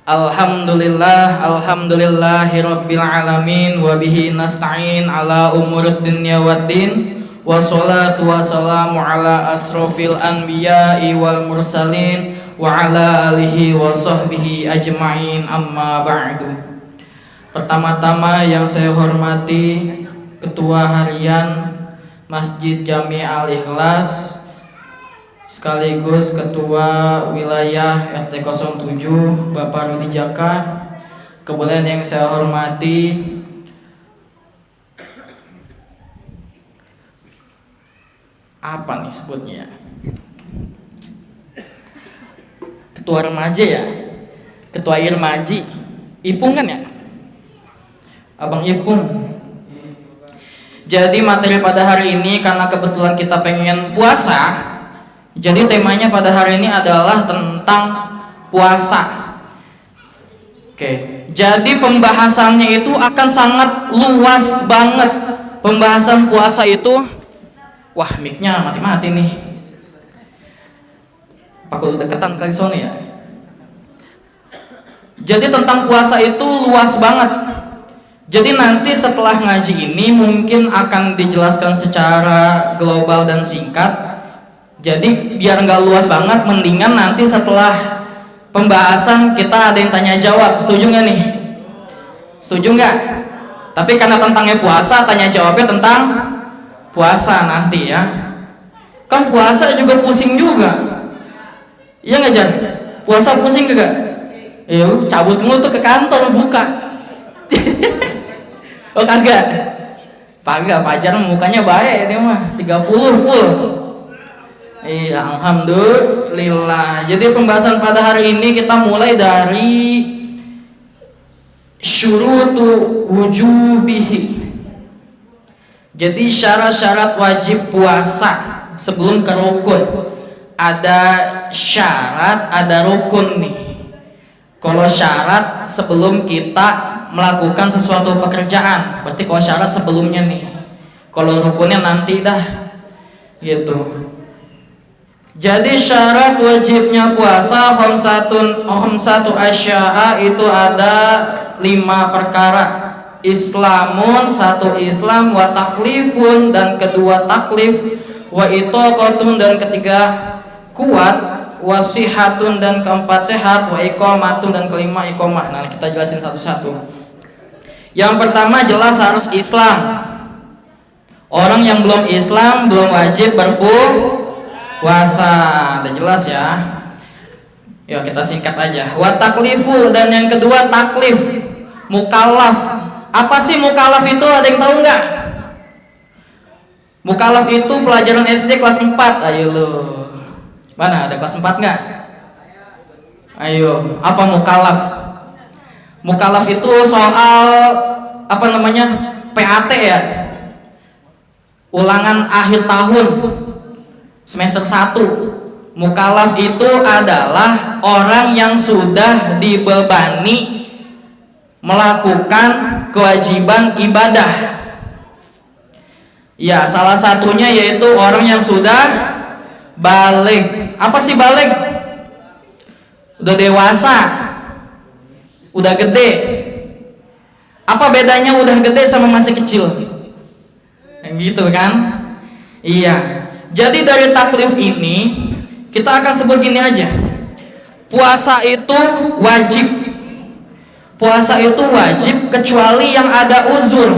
Alhamdulillahirabbil alamin wa bihi nasta'in ala umurid dunya waddin wassalatu wassalamu ala asrofil anbiya'i wal mursalin wa ala alihi wa sahbihi ajma'in, amma ba'du. Pertama-tama yang saya hormati Ketua Harian Masjid Jami Al-Ikhlas sekaligus Ketua Wilayah RT 07 Bapak Rudi Jaka. Kemudian yang saya hormati apa nih sebutnya, Ketua Remaja ya, Ketua Irmaji, Ipung kan ya, Abang Ipung. Jadi materi pada hari ini karena kebetulan kita pengen puasa, jadi temanya pada hari ini adalah tentang puasa. Oke, jadi pembahasannya itu akan sangat luas banget. Pembahasan puasa itu, wah mic-nya mati-mati nih. Pakai deketan kali Sony ya. Jadi tentang puasa itu luas banget. Jadi nanti setelah ngaji ini mungkin akan dijelaskan secara global dan singkat. Jadi biar nggak luas banget, mendingan nanti setelah pembahasan kita ada yang tanya jawab. Setuju nggak nih? Setuju nggak? Tapi karena tentangnya puasa, tanya jawabnya tentang puasa nanti ya. Kan puasa juga pusing juga. Iya nggak Jan? Puasa pusing juga? Yuk cabut mulu tuh ke kantor buka. Oh kagak? Kagak, Fajar mukanya baik dia mah 30 full. Iya, alhamdulillah. Jadi pembahasan pada hari ini kita mulai dari syurutu wujubihi. Jadi syarat-syarat wajib puasa sebelum ke rukun. Ada syarat, ada rukun nih. Kalau syarat sebelum kita melakukan sesuatu pekerjaan, berarti kalau syarat sebelumnya nih. Kalau rukunnya nanti dah gitu. Jadi syarat wajibnya puasa khamsatu asya'a itu ada 5 perkara. Islamun, 1 Islam, wa taklifun dan kedua taklif, wa itaqatun dan ketiga kuat, wa sihatun dan keempat sehat, wa iqamatun dan kelima iqamah. Nah, kita jelasin satu-satu. Yang pertama jelas harus Islam. Orang yang belum Islam belum wajib berpuasa. Udah jelas ya. Yuk kita singkat aja. Wa taklifu dan yang kedua taklif, mukallaf. Apa sih mukallaf itu? Ada yang tahu nggak? Mukallaf itu pelajaran SD kelas 4. Ayo lu. Mana ada kelas 4 nggak? Ayo, apa mukallaf? Mukallaf itu soal apa namanya? PAT ya. Ulangan akhir tahun semester 1. Mukallaf itu adalah orang yang sudah dibebani melakukan kewajiban ibadah. Ya, salah satunya yaitu orang yang sudah baligh. Apa sih baligh? Udah dewasa, udah gede. Apa bedanya udah gede sama masih kecil? Gitu kan? Iya. Jadi dari taklif ini kita akan sebut gini aja. Puasa itu wajib. Puasa itu wajib kecuali yang ada uzur.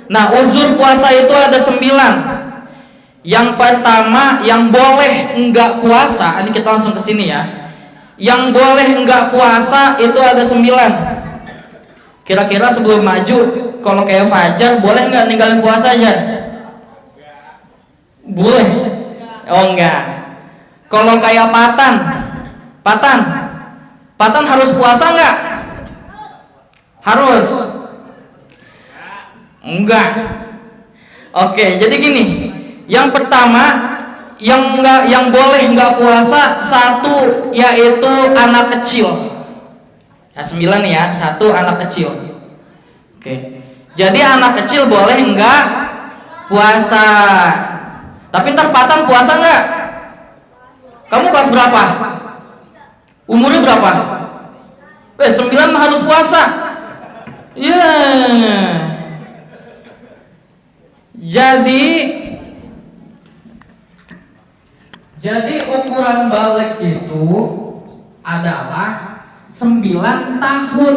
Nah, uzur puasa itu ada 9. Yang pertama, yang boleh enggak puasa, ini kita langsung ke sini ya. Yang boleh enggak puasa itu ada 9. Kira-kira sebelum maju, kalau kayak Fajar, boleh enggak ninggalin puasa aja? Boleh? Oh enggak. Kalau kayak Patan harus puasa enggak? Harus? Enggak. Oke, jadi gini. Yang pertama, yang boleh enggak puasa 1 yaitu anak kecil. Ya 9 ya, 1 anak kecil. Oke. Jadi anak kecil boleh enggak puasa. Tapi ntar Patan puasa enggak? Kamu kelas berapa? Umurnya berapa? 9 mah harus puasa. Ya. Jadi ukuran balik itu adalah 9 tahun.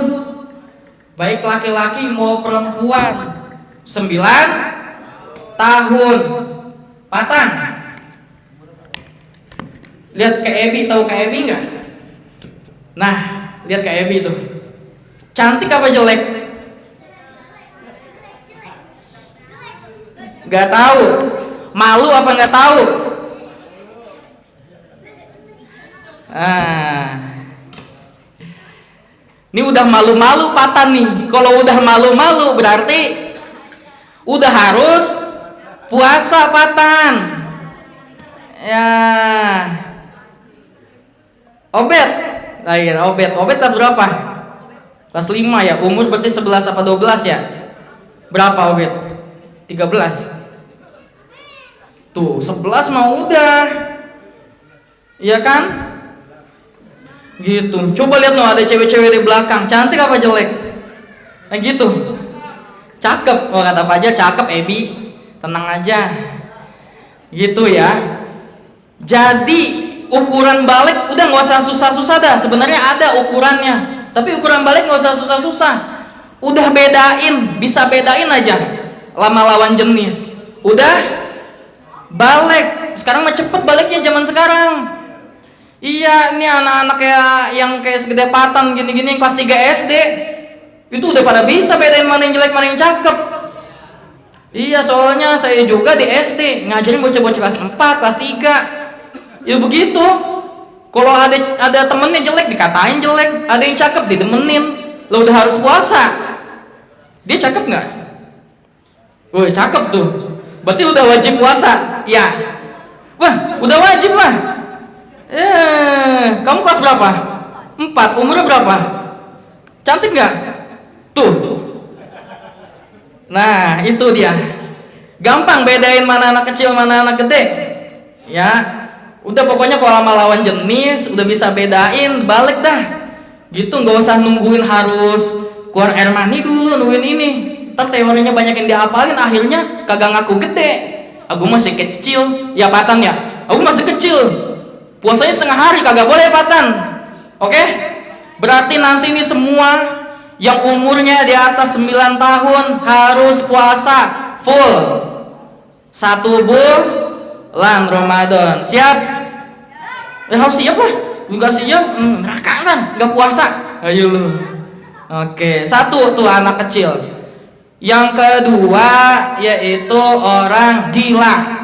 Baik laki-laki mau perempuan. 9 tahun. Patang. Lihat Kak Ebi, tahu Kak Ebi enggak? Nah, lihat Kak Ebi tuh. Cantik apa jelek? Gak tahu. Malu apa nggak tahu? Ini udah malu-malu Patan nih. Kalau udah malu-malu berarti udah harus puasa Patan. Ya. Obet. Obet kelas berapa? Kelas 5 ya. Umur berarti 11 apa 12 ya? Berapa Obet? 13. Tuh, 11 mau udah. Iya kan? Gitu. Coba lihat no, ada cewek-cewek di belakang. Cantik apa jelek? Nah gitu. Cakep. Oh, kata Fajar cakep, Ebi. Tenang aja. Gitu ya. Jadi ukuran balik udah nggak usah susah-susah dah. Sebenarnya ada ukurannya. Tapi ukuran balik nggak usah susah-susah. Udah bedain, bisa bedain aja. Lama lawan jenis. Udah balik. Sekarang mah cepet baliknya zaman sekarang. Iya, ini anak-anak yang kayak segede Patan gini-gini yang kelas 3 SD itu udah pada bisa bedain mana yang jelek mana yang cakep. Iya, soalnya saya juga di SD ngajarin bocah-bocah kelas 4, kelas 3. Ya begitu. Kalau ada temennya jelek dikatain jelek, ada yang cakep didemenin. Lo udah harus puasa. Dia cakep nggak? Woi, cakep tuh. Berarti udah wajib puasa. Ya. Wah, udah wajib lah. Kamu kelas berapa? 4. Umurnya berapa? Cantik nggak? Tuh. Nah, itu dia. Gampang bedain mana anak kecil, mana anak gede. Ya. Udah pokoknya kalau sama lawan jenis udah bisa bedain, balik dah. Gitu, nggak usah nungguin harus keluar air mani dulu nungguin ini. Ntar teorinya banyak yang dihafalin, akhirnya kagak ngaku gede. Aku masih kecil. Ya Patan ya. Aku masih kecil. Puasanya setengah hari kagak boleh Patan. Oke? Berarti nanti nih semua yang umurnya di atas 9 tahun harus puasa full 1 bulan Ramadan. Siap? Harus siap lah. Enggak siap, neraka kan, enggak puasa. Ayo lu. Oke, 1 tuh anak kecil. Yang kedua yaitu orang gila.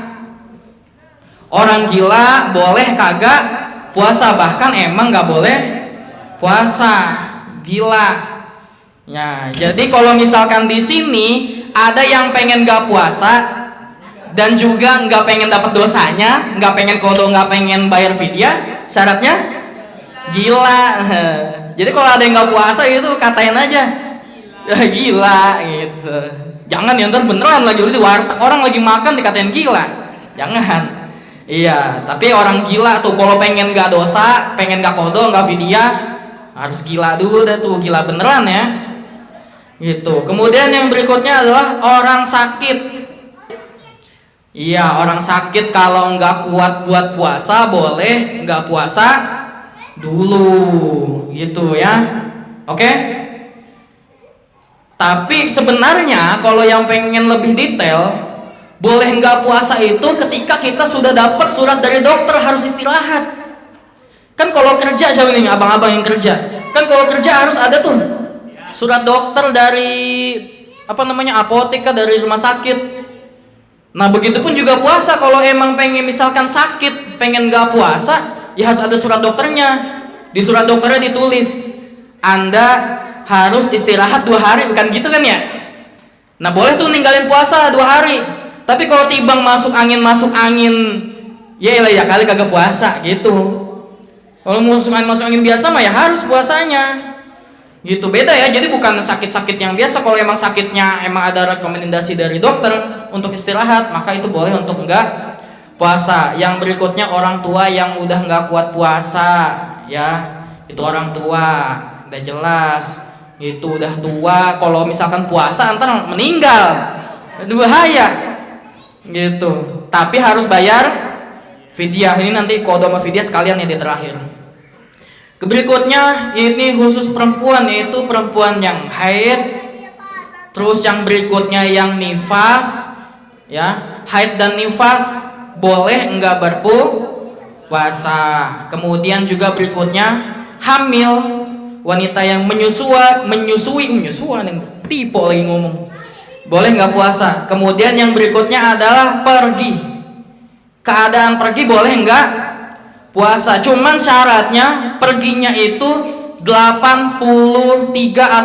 Orang gila boleh kagak puasa, bahkan emang nggak boleh puasa. Gila. Ya, jadi kalau misalkan di sini ada yang pengen nggak puasa dan juga nggak pengen dapat dosanya, nggak pengen kodo, nggak pengen bayar fidyah, syaratnya gila. Jadi kalau ada yang nggak puasa gitu katain aja gila gitu. Jangan ya ntar beneran lagi lu di warteg orang lagi makan dikatain gila. Jangan. Iya, tapi orang gila tuh kalau pengen gak dosa, pengen gak kodo, gak fidyah, harus gila dulu dah tuh, gila beneran ya. Gitu. Kemudian yang berikutnya adalah orang sakit. Iya, orang sakit kalau nggak kuat buat puasa boleh nggak puasa dulu, gitu ya. Oke? Tapi sebenarnya kalau yang pengen lebih detail, boleh nggak puasa itu ketika kita sudah dapat surat dari dokter harus istirahat. Kan kalau kerja siapa ini abang-abang yang kerja? Kan kalau kerja harus ada tuh surat dokter dari apotek dari rumah sakit. Nah begitupun juga puasa, kalau emang pengen misalkan sakit pengen nggak puasa ya harus ada surat dokternya. Di surat dokternya ditulis Anda harus istirahat 2 hari, bukan gitu kan ya? Nah boleh tuh ninggalin puasa 2 hari. Tapi kalau tibang masuk angin ya elah ya kali kagak puasa gitu. Kalau masuk angin biasa mah ya harus puasanya. Gitu, beda ya. Jadi bukan sakit-sakit yang biasa. Kalau emang sakitnya emang ada rekomendasi dari dokter untuk istirahat, maka itu boleh untuk enggak puasa. Yang berikutnya orang tua yang udah enggak kuat puasa, ya. Itu orang tua. udah jelas itu udah tua. Kalau misalkan puasa ntar meninggal, bahaya gitu. Tapi harus bayar fidyah. Ini nanti qada sama fidyah sekalian ya di terakhir. Berikutnya ini khusus perempuan, yaitu perempuan yang haid. Terus yang berikutnya yang nifas, ya, haid dan nifas boleh enggak berpuasa. Kemudian juga berikutnya hamil, wanita yang menyusui tipe lagi ngomong, boleh enggak puasa. Kemudian yang berikutnya adalah pergi, keadaan pergi boleh enggak puasa. Cuman syaratnya perginya itu 83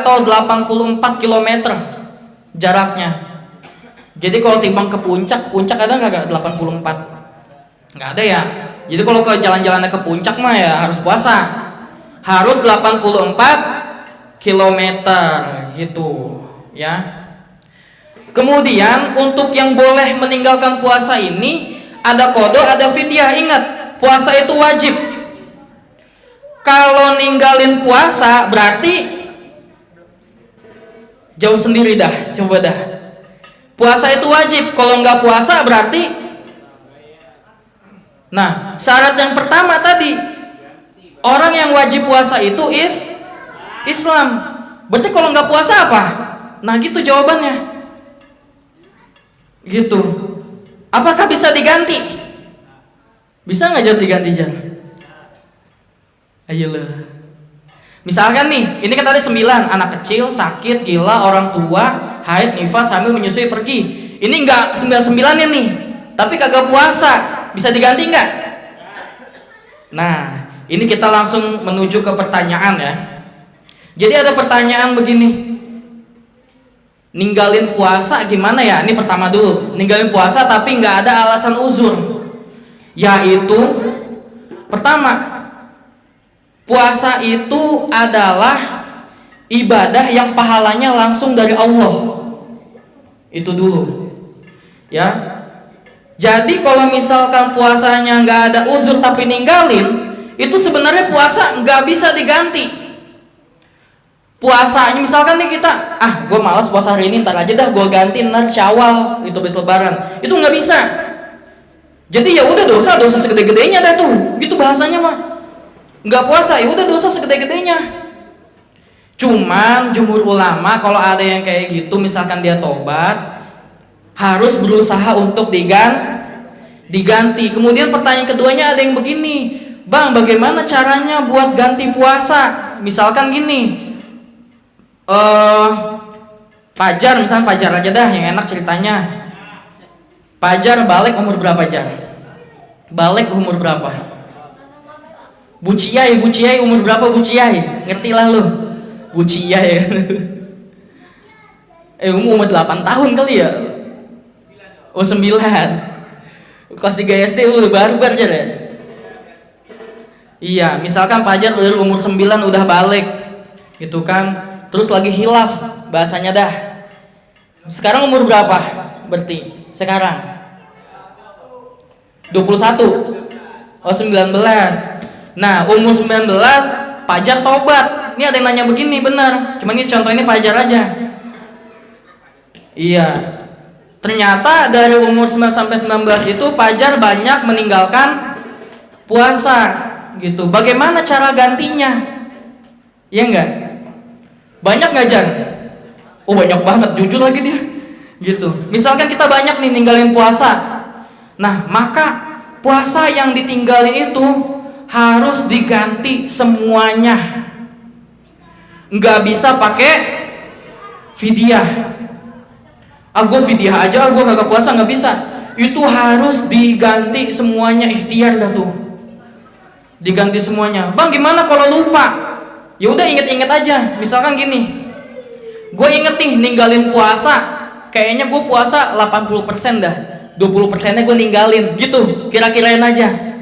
atau 84 km jaraknya. Jadi kalau timbang ke puncak ada nggak 84? Nggak ada ya. Jadi kalau ke jalan-jalannya ke puncak mah ya harus puasa. Harus 84 km gitu ya. Kemudian untuk yang boleh meninggalkan puasa ini ada qada, ada fidyah. Ingat, puasa itu wajib. Kalau ninggalin puasa berarti jauh sendiri dah, coba dah. Puasa itu wajib, kalau nggak puasa berarti. Nah, syarat yang pertama tadi, orang yang wajib puasa itu Islam. Berarti kalau nggak puasa apa? Nah gitu jawabannya. Gitu. Apakah bisa diganti? Bisa nggak jadi diganti Jan? Ayolah. Misalkan nih, ini kan tadi 9, anak kecil, sakit, gila, orang tua, haid, nifas, hamil, menyusui, pergi. Ini enggak 99-nya nih, tapi kagak puasa. Bisa diganti enggak? Nah, ini kita langsung menuju ke pertanyaan ya. Jadi ada pertanyaan begini. Ninggalin puasa gimana ya? Ini pertama dulu. Ninggalin puasa tapi enggak ada alasan uzur. Yaitu pertama, puasa itu adalah ibadah yang pahalanya langsung dari Allah. Itu dulu ya. Jadi kalau misalkan puasanya nggak ada uzur tapi ninggalin, itu sebenarnya puasa nggak bisa diganti. Puasanya misalkan nih kita, gue malas puasa hari ini, ntar aja dah gue ganti ntar Syawal, itu habis lebaran. Itu nggak bisa. Jadi ya udah dosa segede-gedenya dah tuh, gitu bahasanya mah. Nggak puasa ya udah dosa segede-gedenya. Cuman jumhur ulama kalau ada yang kayak gitu, misalkan dia tobat, harus berusaha untuk diganti. Kemudian pertanyaan keduanya ada yang begini, Bang, bagaimana caranya buat ganti puasa? Misalkan gini, Fajar, misalnya Fajar aja dah yang enak ceritanya. Fajar balik umur berapa Jar? Balik umur berapa? Buciai umur berapa Buciai? Ngerti lah lu. Buciai. Umur 8 tahun kali ya? Oh 9. Kelas 3 SD lu barbar aja ya? Iya, misalkan Fajar udah umur 9 udah balik gitu kan. Terus lagi hilaf bahasanya dah. Sekarang umur berapa? Berarti sekarang 21. Oh 19. Nah, umur 19 Fajar tobat. Ini ada yang nanya begini, benar. Cuma ini contoh ini Fajar aja. Iya. Ternyata dari umur 9 sampai 19 itu Fajar banyak meninggalkan puasa gitu. Bagaimana cara gantinya? Iya enggak? Banyak nggak Jan? Oh banyak banget, jujur lagi dia. Gitu. Misalkan kita banyak nih ninggalin puasa. Nah, maka puasa yang ditinggalin itu harus diganti semuanya. Nggak bisa pakai fidyah. Gue fidyah aja, gue kagak puasa, nggak bisa. Itu harus diganti semuanya, ikhtiar dah tuh. Diganti semuanya. Bang, gimana kalau lupa? Ya udah inget-inget aja. Misalkan gini, gue inget nih ninggalin puasa, kayaknya gue puasa 80% dah, 20%-nya gue ninggalin gitu, kira-kirain aja.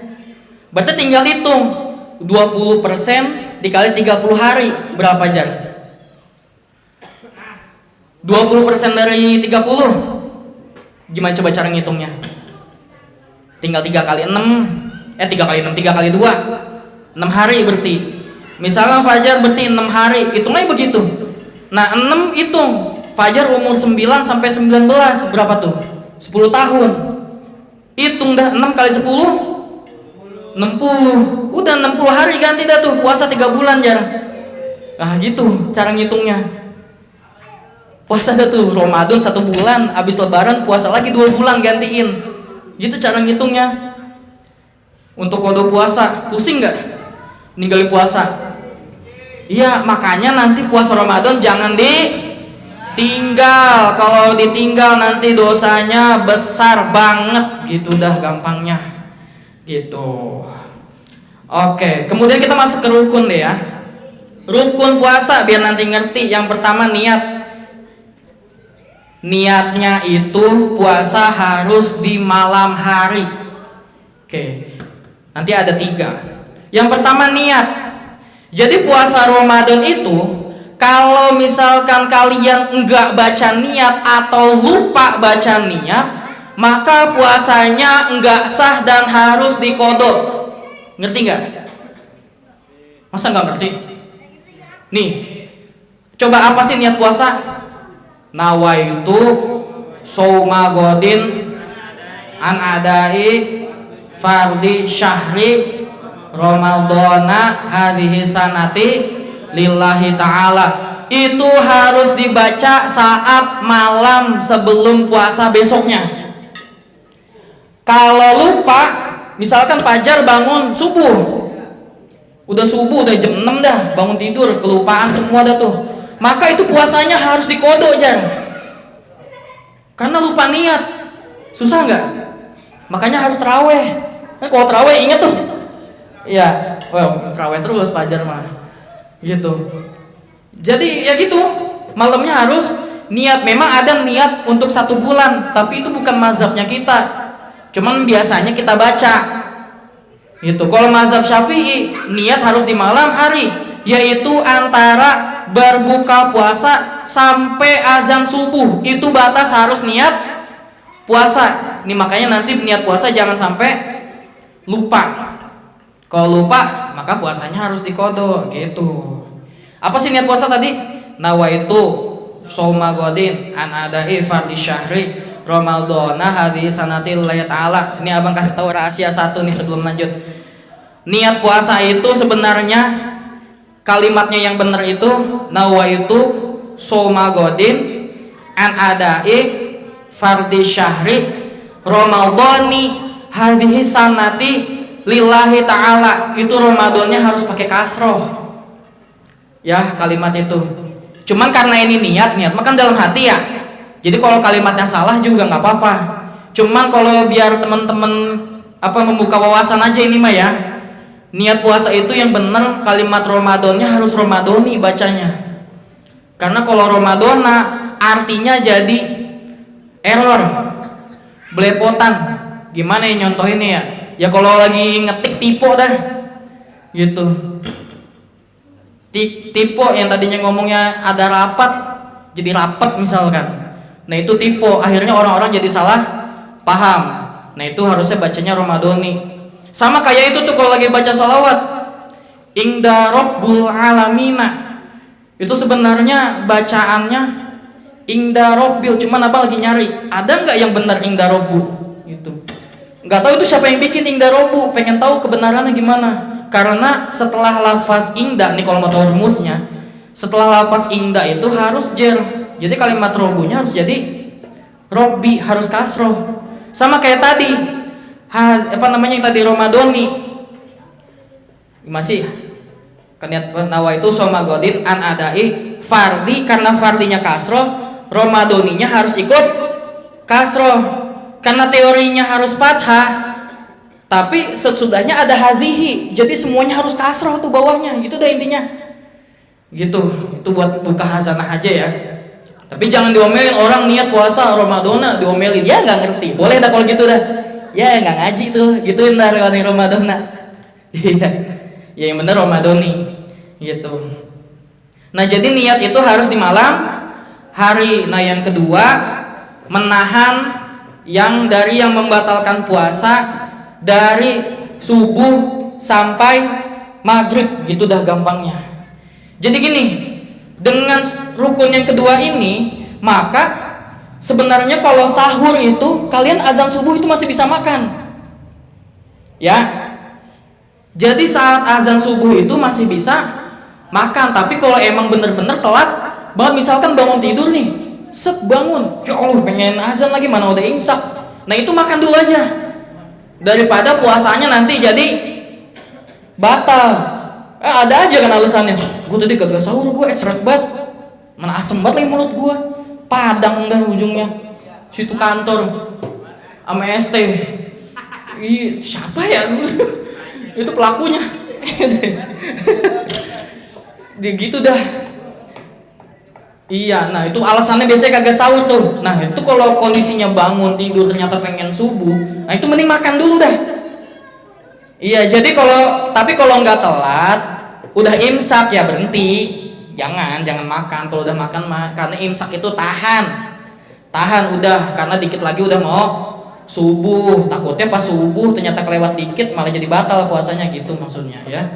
Berarti tinggal hitung 20% dikali 30 hari berapa Jar? 20% dari 30 gimana coba cara ngitungnya? Tinggal 3 kali 6 3 kali 6, 3 kali 2 6 hari berarti. Misalnya Fajar berarti 6 hari, hitungnya begitu. Nah 6 hitung, Fajar umur 9 sampai 19 berapa tuh? 10 tahun. Hitung dah 6 kali 10 60. Udah 60 hari ganti dah tuh, puasa 3 bulan Jar. Nah gitu cara ngitungnya. Puasa dah tuh Ramadan 1 bulan, habis lebaran puasa lagi 2 bulan gantiin. Gitu cara ngitungnya. Untuk kode puasa, pusing nggak ninggalin puasa? Iya, makanya nanti puasa Ramadan jangan ditinggal. Kalau ditinggal nanti dosanya besar banget. Gitu dah gampangnya. Gitu. Oke, kemudian kita masuk ke rukun deh ya. Rukun puasa biar nanti ngerti. Yang pertama niat. Niatnya itu puasa harus di malam hari. Oke. Nanti ada 3. Yang pertama niat. Jadi puasa Ramadan itu kalau misalkan kalian enggak baca niat atau lupa baca niat, maka puasanya enggak sah dan harus diqodho. Ngerti enggak? Masa enggak ngerti? Nih, coba apa sih niat puasa? Nawaitu shauma godin an adai fardi syahri Ramadana hadhihi sanati lillahi ta'ala. Itu harus dibaca saat malam sebelum puasa besoknya. Kalau lupa, misalkan Fajar bangun subuh, udah subuh, udah jam 6 dah bangun tidur, kelupaan semua dah tuh, maka itu puasanya harus diqodho Jar. Karena lupa niat. Susah nggak? Makanya harus taraweh. Nah, kalau taraweh ingat tuh, iya, well, terawih terus Fajar mah. Gitu. Jadi ya gitu, malamnya harus niat. Memang ada niat untuk 1 bulan, tapi itu bukan mazhabnya kita. Cuman biasanya kita baca. Gitu. Kalau mazhab Syafi'i, niat harus di malam hari, yaitu antara berbuka puasa sampai azan subuh. Itu batas harus niat puasa. Ini makanya nanti niat puasa jangan sampai lupa. Kalau lupa, maka puasanya harus diqodho gitu. Apa sih niat puasa tadi? Nawaitu shauma godin an adai fardhi syahri Ramadana hadhihi sanati lillahi ta'ala. Ini abang kasih tahu rahasia satu nih sebelum lanjut. Niat puasa itu sebenarnya kalimatnya yang benar itu nawaitu shauma godin an adai fardhi syahri Ramadani hadhihi sanati lillahi ta'ala. Itu Ramadannya harus pakai kasroh ya kalimat itu. Cuman karena ini niat makan dalam hati ya, jadi kalau kalimatnya salah juga nggak apa-apa. Cuman kalau biar teman-teman membuka wawasan aja ini mah ya, niat puasa itu yang benar kalimat Ramadannya harus Ramadoni bacanya. Karena kalau Ramadana artinya jadi error, belepotan. Gimana ya nyontohinnya ya? Ya kalau lagi ngetik typo dah gitu. Typo yang tadinya ngomongnya ada rapat jadi rapat misalkan. Nah itu typo, akhirnya orang-orang jadi salah paham. Nah itu harusnya bacanya Ramadoni. Sama kayak itu tuh kalau lagi baca sholawat Ingda Rabbul Alamina, itu sebenarnya bacaannya Ingda Rabbil, cuman apa lagi nyari ada nggak yang benar Ingda Rabbu gitu. Nggak tahu itu siapa yang bikin Ingda Rabbu, pengen tahu kebenarannya gimana. Karena setelah lafaz Ingda nih, kalau mau tahu rumusnya, setelah lafaz Ingda itu harus jer. Jadi kalimat Rabbunya harus jadi Robbi, harus kasroh. Sama kayak tadi yang tadi Ramadoni masih keniat nawa itu soma godin an adai fardi, karena fardinya kasroh, Ramadoninya harus ikut kasroh. Karena teorinya harus fathah, tapi sesudahnya ada hazihi, jadi semuanya harus kasroh tuh bawahnya, gitu dah intinya. Gitu, itu buat buka hazanah aja ya. Tapi jangan diomelin orang niat puasa Ramadana, diomelin, ya nggak ngerti. Boleh dah kalau gitu dah. Ya nggak ngaji tuh, gituin dah kalau Ramadana. Iya, ya yang bener Ramadoni, gitu. Nah jadi niat itu harus di malam hari. Nah yang kedua, menahan yang membatalkan puasa dari subuh sampai maghrib, gitu dah gampangnya. Jadi gini, dengan rukun yang kedua ini, maka sebenarnya kalau sahur itu kalian azan subuh itu masih bisa makan, ya. Jadi saat azan subuh itu masih bisa makan. Tapi kalau emang bener-bener telat banget, misalkan bangun tidur nih, set bangun, ya Allah pengen azan lagi, mana udah imsak, nah itu makan dulu aja, daripada puasanya nanti jadi batal. Ada aja kan alasannya, gue tadi kagak sahur, gue seret banget, mana asem banget lagi mulut gue, Padang dah ujungnya, situ kantor sama ST. Ih, siapa ya? Itu pelakunya. Dia gitu dah. Iya, nah itu alasannya biasanya kagak sahur tuh. Nah itu kalau kondisinya bangun tidur ternyata pengen subuh, nah itu mending makan dulu dah. Iya, jadi tapi kalau nggak telat, udah imsak ya berhenti, jangan makan. Kalau udah makan mah, karena imsak itu tahan udah, karena dikit lagi udah mau subuh. Takutnya pas subuh ternyata kelewat dikit malah jadi batal puasanya, gitu maksudnya ya.